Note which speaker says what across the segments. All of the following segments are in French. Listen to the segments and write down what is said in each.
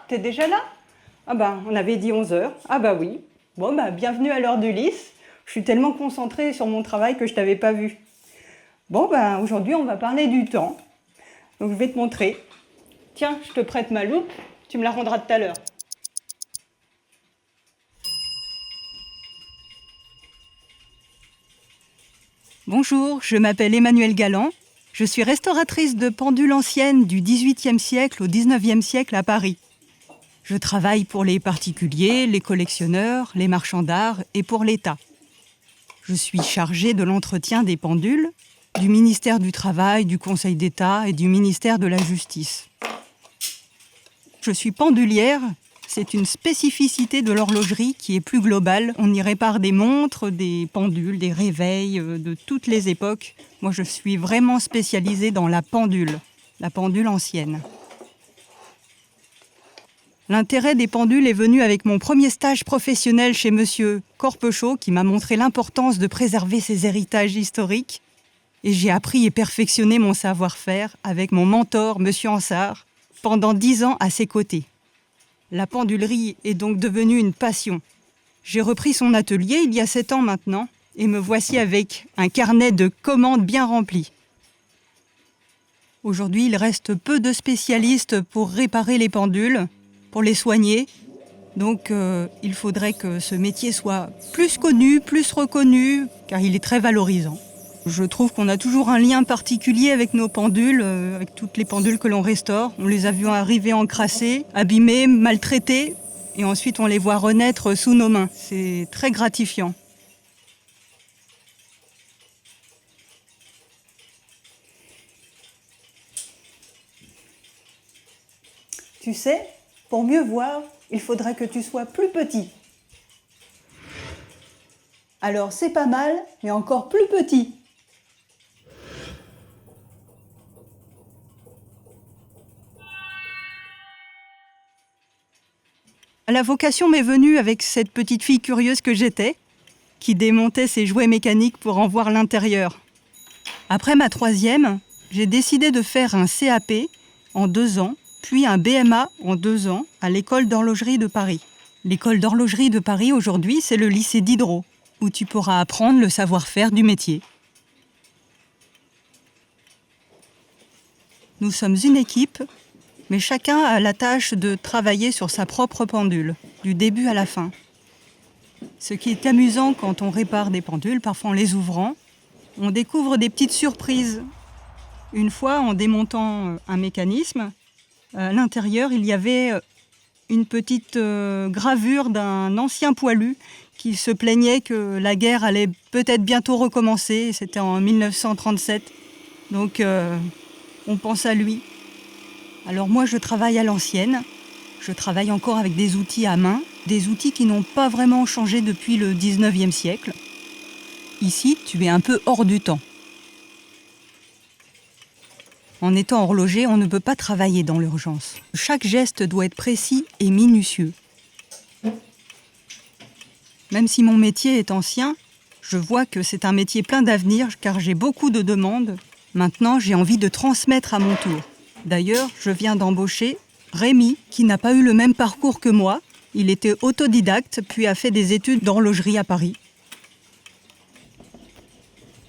Speaker 1: t'es déjà là? Ah ben, on avait dit 11 heures. Ah bah oui. Bon bah, bienvenue à l'heure d'Ulysse. Je suis tellement concentrée sur mon travail que je t'avais pas vu. Bon ben, aujourd'hui, on va parler du temps. Donc je vais te montrer. Tiens, je te prête ma loupe, tu me la rendras tout à l'heure. Bonjour, je m'appelle Emmanuelle Galland. Je suis restauratrice de pendules anciennes du XVIIIe siècle au XIXe siècle à Paris. Je travaille pour les particuliers, les collectionneurs, les marchands d'art et pour l'État. Je suis chargée de l'entretien des pendules, du ministère du Travail, du Conseil d'État et du ministère de la Justice. Je suis pendulière, c'est une spécificité de l'horlogerie qui est plus globale. On y répare des montres, des pendules, des réveils de toutes les époques. Moi, je suis vraiment spécialisée dans la pendule ancienne. L'intérêt des pendules est venu avec mon premier stage professionnel chez Monsieur Corpechot, qui m'a montré l'importance de préserver ses héritages historiques. Et j'ai appris et perfectionné mon savoir-faire avec mon mentor, Monsieur Ansart, pendant 10 ans à ses côtés. La pendulerie est donc devenue une passion. J'ai repris son atelier il y a 7 ans maintenant, et me voici avec un carnet de commandes bien rempli. Aujourd'hui, il reste peu de spécialistes pour réparer les pendules, pour les soigner. Donc il faudrait que ce métier soit plus connu, plus reconnu, car il est très valorisant. Je trouve qu'on a toujours un lien particulier avec nos pendules, avec toutes les pendules que l'on restaure. On les a vues arriver encrassées, abîmées, maltraitées, et ensuite on les voit renaître sous nos mains. C'est très gratifiant. Tu sais, pour mieux voir, il faudrait que tu sois plus petit. Alors c'est pas mal, mais encore plus petit. La vocation m'est venue avec cette petite fille curieuse que j'étais, qui démontait ses jouets mécaniques pour en voir l'intérieur. Après ma 3e, j'ai décidé de faire un CAP en 2 ans, puis un BMA en 2 ans à l'école d'horlogerie de Paris. L'école d'horlogerie de Paris aujourd'hui, c'est le lycée Diderot, où tu pourras apprendre le savoir-faire du métier. Nous sommes une équipe, mais chacun a la tâche de travailler sur sa propre pendule, du début à la fin. Ce qui est amusant quand on répare des pendules, parfois en les ouvrant, on découvre des petites surprises. Une fois, en démontant un mécanisme, à l'intérieur, il y avait une petite gravure d'un ancien poilu qui se plaignait que la guerre allait peut-être bientôt recommencer. C'était en 1937. Donc, on pense à lui. Alors moi, je travaille à l'ancienne. Je travaille encore avec des outils à main, des outils qui n'ont pas vraiment changé depuis le 19e siècle. Ici, tu es un peu hors du temps. En étant horloger, on ne peut pas travailler dans l'urgence. Chaque geste doit être précis et minutieux. Même si mon métier est ancien, je vois que c'est un métier plein d'avenir car j'ai beaucoup de demandes. Maintenant, j'ai envie de transmettre à mon tour. D'ailleurs, je viens d'embaucher Rémi, qui n'a pas eu le même parcours que moi. Il était autodidacte, puis a fait des études d'horlogerie à Paris.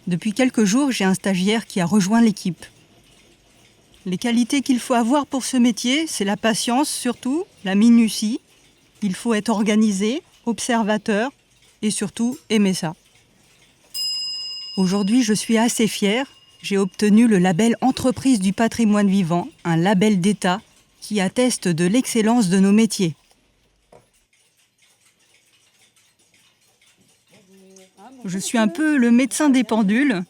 Speaker 1: Depuis quelques jours, j'ai un stagiaire qui a rejoint l'équipe. Les qualités qu'il faut avoir pour ce métier, c'est la patience surtout, la minutie. Il faut être organisé, observateur et surtout aimer ça. Aujourd'hui, je suis assez fière. J'ai obtenu le label Entreprise du patrimoine vivant, un label d'État qui atteste de l'excellence de nos métiers. Je suis un peu le médecin des pendules.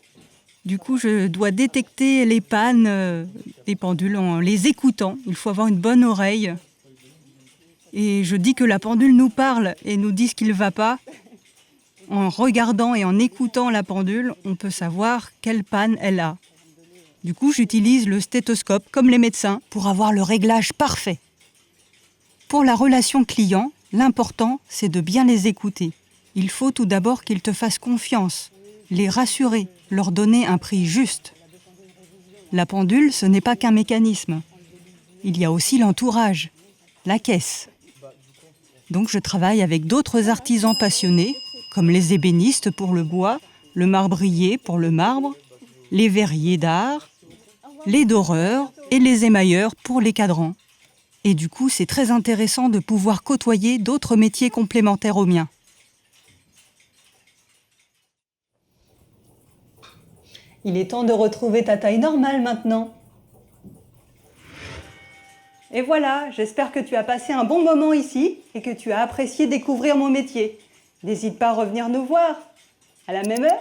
Speaker 1: Du coup, je dois détecter les pannes des pendules en les écoutant. Il faut avoir une bonne oreille. Et je dis que la pendule nous parle et nous dit ce qui ne va pas. En regardant et en écoutant la pendule, on peut savoir quelle panne elle a. Du coup, j'utilise le stéthoscope comme les médecins pour avoir le réglage parfait. Pour la relation client, l'important, c'est de bien les écouter. Il faut tout d'abord qu'ils te fassent confiance, les rassurer, leur donner un prix juste. La pendule, ce n'est pas qu'un mécanisme. Il y a aussi l'entourage, la caisse. Donc je travaille avec d'autres artisans passionnés, comme les ébénistes pour le bois, le marbrier pour le marbre, les verriers d'art, les doreurs et les émailleurs pour les cadrans. Et du coup, c'est très intéressant de pouvoir côtoyer d'autres métiers complémentaires aux miens. Il est temps de retrouver ta taille normale maintenant. Et voilà, j'espère que tu as passé un bon moment ici et que tu as apprécié découvrir mon métier. N'hésite pas à revenir nous voir. À la même heure.